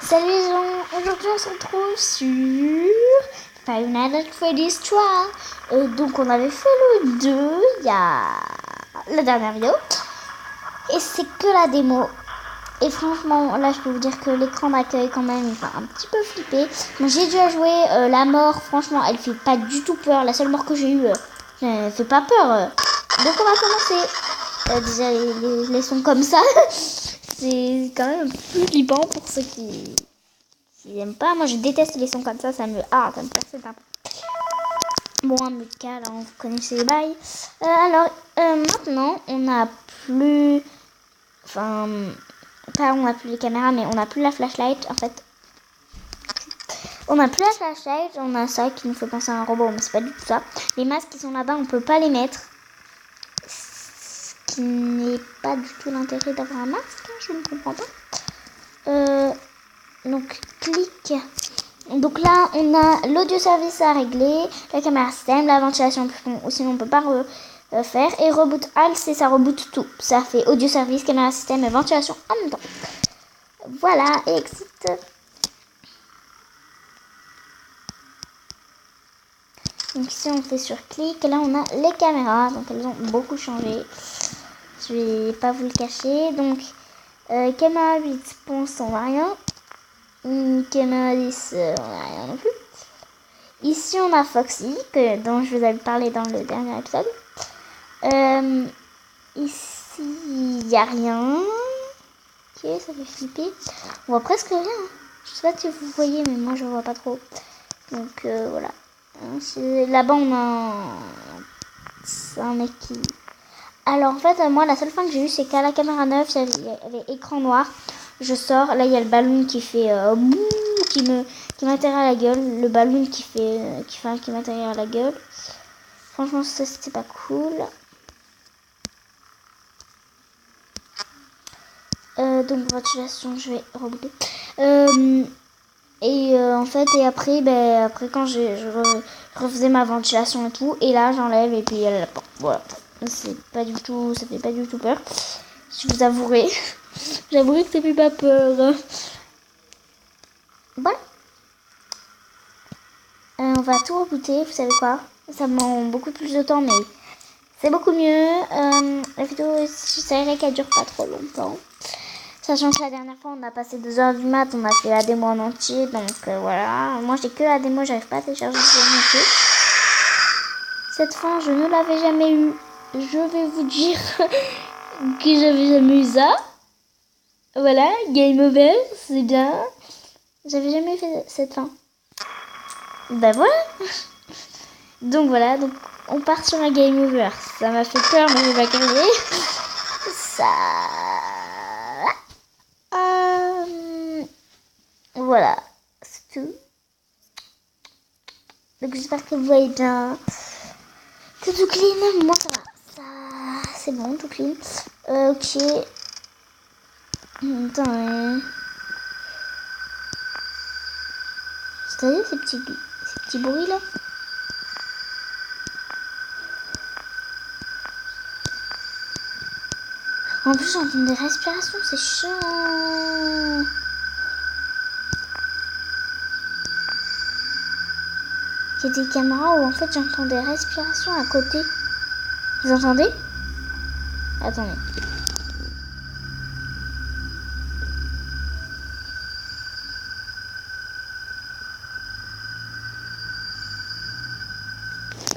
Salut les gens, aujourd'hui on se retrouve sur Five Nights at Freddy's 3. Donc on avait fait le 2 il y a la dernière vidéo. Et c'est que la démo. Et franchement, là je peux vous dire que l'écran d'accueil quand même il fait un petit peu flipper. Moi j'ai déjà joué la mort, franchement elle fait pas du tout peur. La seule mort que j'ai eue, elle fait pas peur. Donc on va commencer. Déjà les sons comme ça, c'est quand même un peu plus flippant pour ceux qui n'aiment pas. Moi je déteste les sons comme ça me perturbe un peu. Bon, un musical, hein, vous connaissez les bails. Maintenant on a plus... Enfin, pas on a plus les caméras, mais on a plus la flashlight en fait. On a plus la flashlight, on a ça qui nous fait penser à un robot, mais c'est pas du tout ça. Les masques qui sont là-bas, on peut pas les mettre. Ce qui n'est pas du tout l'intérêt d'avoir un masque, hein, je ne comprends pas. Donc, clic. Donc là, on a l'audio service à régler, la caméra système, la ventilation, sinon on peut pas faire. Et reboot alt, c'est ça reboot tout. Ça fait audio service, caméra système et ventilation en même temps. Voilà, et exit. Donc ici on fait sur clic, et là on a les caméras, donc elles ont beaucoup changé. Je vais pas vous le cacher. Donc caméra 8, pour l'instant on n'a rien. Caméra 10, on n'a rien non plus. Ici on a Foxy, dont je vous avais parlé dans le dernier épisode. Ici il n'y a rien. Ok, ça fait flipper. On voit presque rien. Je sais pas si vous voyez, mais moi je vois pas trop. Donc voilà. Là-bas on a un mec qui... Alors en fait moi la seule fois que j'ai eu c'est qu'à la caméra 9 il y avait écran noir. Je sors, là il y a le ballon qui fait qui m'atterrit à la gueule. Le ballon qui m'atterrit à la gueule. Franchement ça c'était pas cool. Donc ventilation je vais rebooter. En fait, et après quand je refaisais ma ventilation et tout, et là j'enlève et puis elle voilà. C'est pas du tout, ça fait pas du tout peur. Je vous avouerai, j'avouerai que ça fait pas peur. Voilà. On va tout rebooter, vous savez quoi? Ça me prend beaucoup plus de temps, mais c'est beaucoup mieux. La vidéo, j'essaierai qu'elle dure pas trop longtemps. Sachant que la dernière fois, on a passé 2 heures du mat, on a fait la démo en entier, donc voilà. Moi, j'ai que la démo, j'arrive pas à télécharger le jeu en entier. Cette fin, je ne l'avais jamais eu. Je vais vous dire que j'avais jamais eu ça. Voilà, game over, c'est bien. J'avais jamais fait cette fin. Ben voilà. Donc voilà, donc on part sur un game over. Ça m'a fait peur, mais j'ai pas crié. Ça... Voilà, c'est tout. Donc j'espère que vous voyez bien que tout clean. Moi ça va, ça c'est bon, tout clean. Ok. Attends, c'est-à-dire ces petits bruits là. En plus j'entends des respirations, c'est chiant. Il y a des caméras où en fait j'entends des respirations à côté. Vous entendez? Attendez.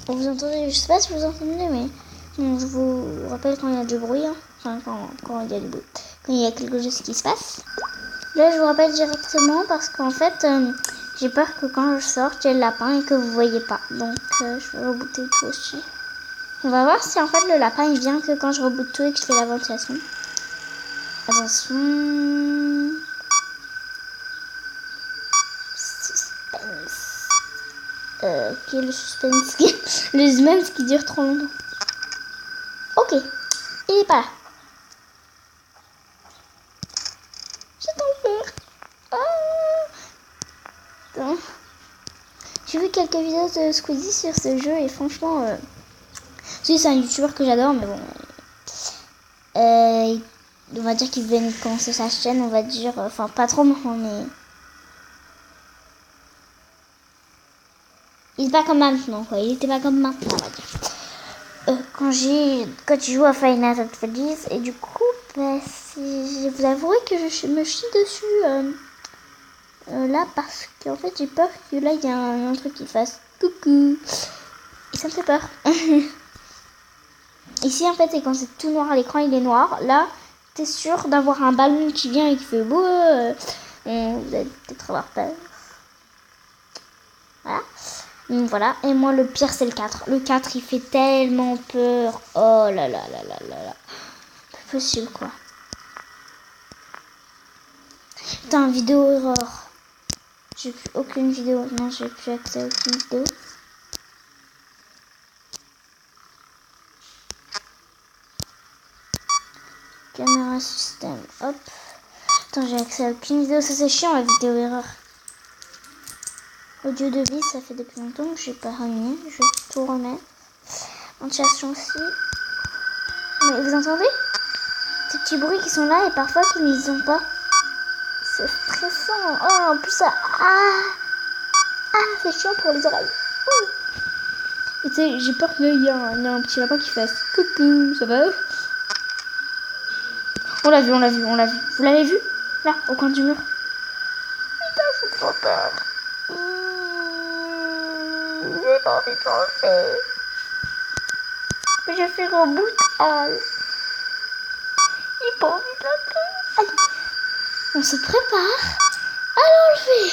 Vous entendez? Je sais pas si vous entendez, mais bon, je vous rappelle quand il y a du bruit. Hein. Enfin, quand il y a du bruit. Quand il y a quelque chose qui se passe. Là, je vous rappelle directement parce qu'en fait, j'ai peur que quand je sorte, il y ait le lapin et que vous voyez pas. Donc, je vais rebooter tout aussi. On va voir si en fait le lapin il vient que quand je reboot tout et que je fais la ventilation. Attention. Suspense. Ok, le suspense. Le suspense qui dure trop longtemps. Ok, il est pas là. J'ai trop peur. Oh. J'ai vu quelques vidéos de Squeezie sur ce jeu et franchement, c'est un youtubeur que j'adore, mais bon, on va dire qu'il venait de commencer sa chaîne, on va dire, enfin pas trop mais il est pas comme maintenant quoi, il était pas comme maintenant on va dire. Quand tu joues à Final Fantasy et du coup bah, je vous avouerai que je me chie dessus là parce qu'en fait j'ai peur que là il y a un truc qui fasse coucou et ça me fait peur. Ici en fait c'est quand c'est tout noir, l'écran il est noir, là t'es sûr d'avoir un ballon qui vient et qui fait beau, vous allez peut-être avoir peur. Voilà. Donc voilà, et moi le pire c'est le 4. Le 4 il fait tellement peur. Oh là là là là là là. Pas possible quoi. Putain, vidéo erreur. J'ai plus aucune vidéo. Non, j'ai plus accès à aucune vidéo. Caméra système. Hop. Attends, j'ai accès à aucune vidéo. Ça c'est chiant la vidéo erreur. Audio de vie, ça fait depuis longtemps que j'ai pas remis. Je vais tout remettre. Ventilation aussi. Mais vous entendez ces petits bruits qui sont là et parfois qui n'y sont pas. C'est stressant. Oh, en plus ça... c'est chiant pour les oreilles. Et tu sais, j'ai peur qu'il y a un petit lapin qui fasse coucou, ça va? On l'a vu. Vous l'avez vu? Là, au coin du mur. Putain, j'ai trop peur. J'ai pas envie de penser. Je vais faire un bout de j'ai pas envie de l'appeler. Allez, on se prépare à l'enlever.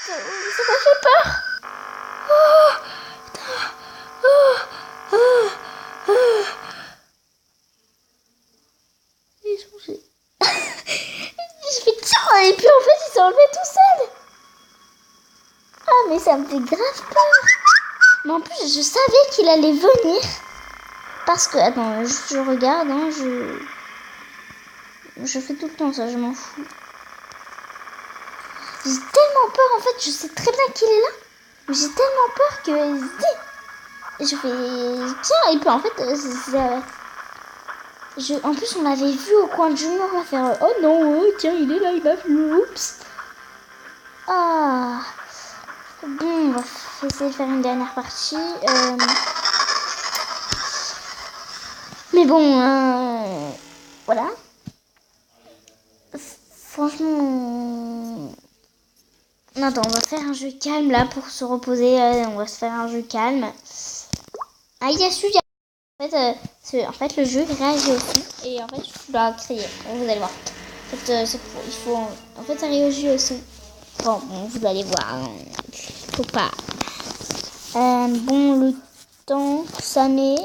Ça m'a fait peur. Il est changé. Je fais tiens, et puis en fait il s'est enlevé tout seul. Ah mais ça me fait grave peur. Mais en plus je savais qu'il allait venir. Parce que, attends, je regarde, hein, je fais tout le temps ça, je m'en fous. J'ai tellement peur, en fait, je sais très bien qu'il est là. Mais j'ai tellement peur que je fais tiens, et puis en fait, en plus on l'avait vu au coin du mur, on va faire oh non, tiens, il est là, il m'a vu, oups. Ah, bon, on va essayer de faire une dernière partie. Mais bon, voilà. Franchement... Attends, on va faire un jeu calme là pour se reposer. On va se faire un jeu calme. Ah, il y a su. En fait, le jeu il réagit au son. Et en fait, je dois crier. Vous allez voir. En fait, il faut... En fait, ça réagit au son. Bon, vous allez voir. Faut pas. Bon, le temps que ça met.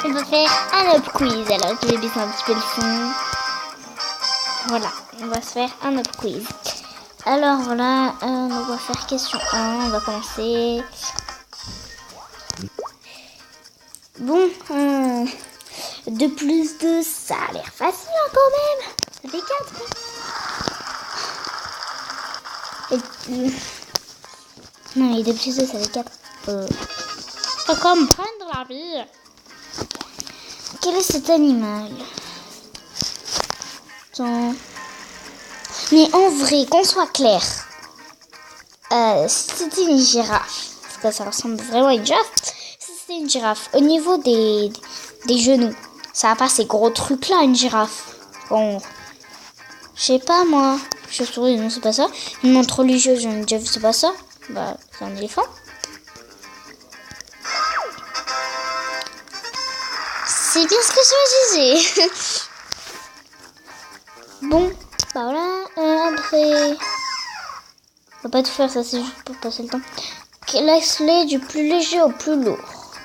On va faire un up quiz. Alors, je vais baisser un petit peu le son. Voilà, on va se faire un up quiz. Alors voilà, on va faire question 1. On va commencer. Bon, 2 plus 2, ça a l'air facile hein, quand même. Ça fait 4. Non, et 2 plus 2, ça fait 4. Faut comprendre la vie. Quel est cet animal? Attends. Mais en vrai, qu'on soit clair, si c'était une girafe, parce que ça ressemble vraiment à une girafe, si c'était une girafe, au niveau des genoux, ça n'a pas ces gros trucs là, une girafe. Bon, je sais pas moi, chauve-souris, non, c'est pas ça. Une montre religieuse, j'en ai déjà vu, c'est pas ça. Bah, c'est un éléphant. C'est bien ce que je me disais. Bon, bah voilà, après... On va pas tout faire, ça c'est juste pour passer le temps. Laisse-les du plus léger au plus lourd.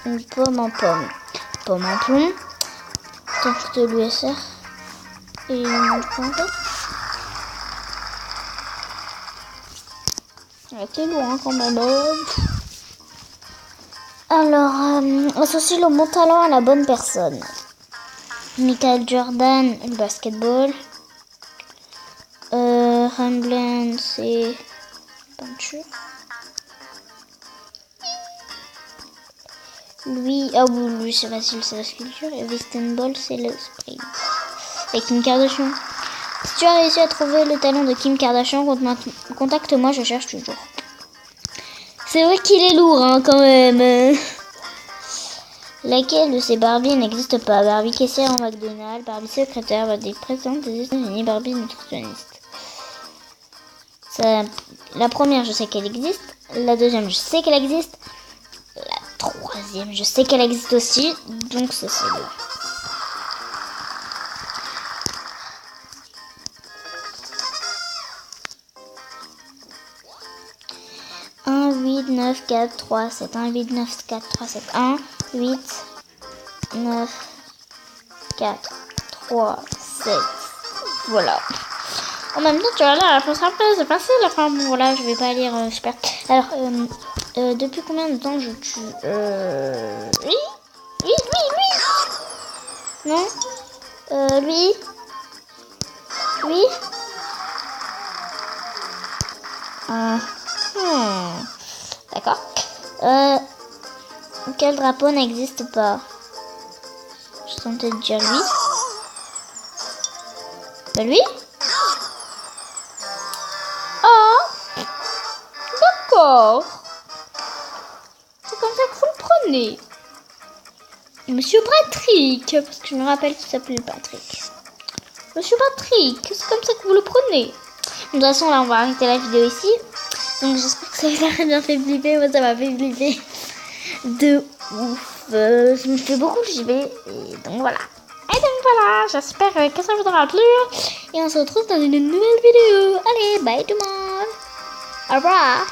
Une pomme en pomme. Pomme en plomb. Tarte de l'USR. Et une pomme en fait. C'est lourd hein, quand même. Alors, associe le bon talent à la bonne personne. Michael Jordan, le basketball. Rembrandt, c'est peinture. Lui, oh lui c'est facile, c'est la sculpture. Et Wistenball, c'est le sprint. Et Kim Kardashian. Si tu as réussi à trouver le talent de Kim Kardashian, contacte-moi, je cherche toujours. C'est vrai qu'il est lourd, hein, quand même. Laquelle de ces Barbie n'existe pas? Barbie caissière en McDonald's, Barbie secrétaire, Barbie présidente des États-Unis, Barbie nutritionniste. La première, je sais qu'elle existe. La deuxième, je sais qu'elle existe. La troisième, je sais qu'elle existe aussi. Donc c'est celle-là. Un, 8, 9, 4, 3, 7. 1, 8, 9, 4, 3, 7. 1, 8, 9, 4, 3, 7. Voilà. En même temps, tu vois, là, la réponse après, c'est facile. Enfin, bon, voilà, je vais pas lire, super. Alors, depuis combien de temps je tue lui. Non. Lui. D'accord. Quel drapeau n'existe pas? Je sentais dire lui. Lui. Ah, d'accord. C'est comme ça que vous le prenez. Monsieur Patrick, parce que je me rappelle qu'il s'appelait Patrick. Monsieur Patrick, c'est comme ça que vous le prenez. De toute façon, là, on va arrêter la vidéo ici. Donc, j'espère que ça vous a bien fait flipper. Moi, ça m'a fait flipper de ouf. Je me fais beaucoup flipper. Et donc, voilà. J'espère que ça vous aura plu. Et on se retrouve dans une nouvelle vidéo. Allez, bye tout le monde. Au revoir.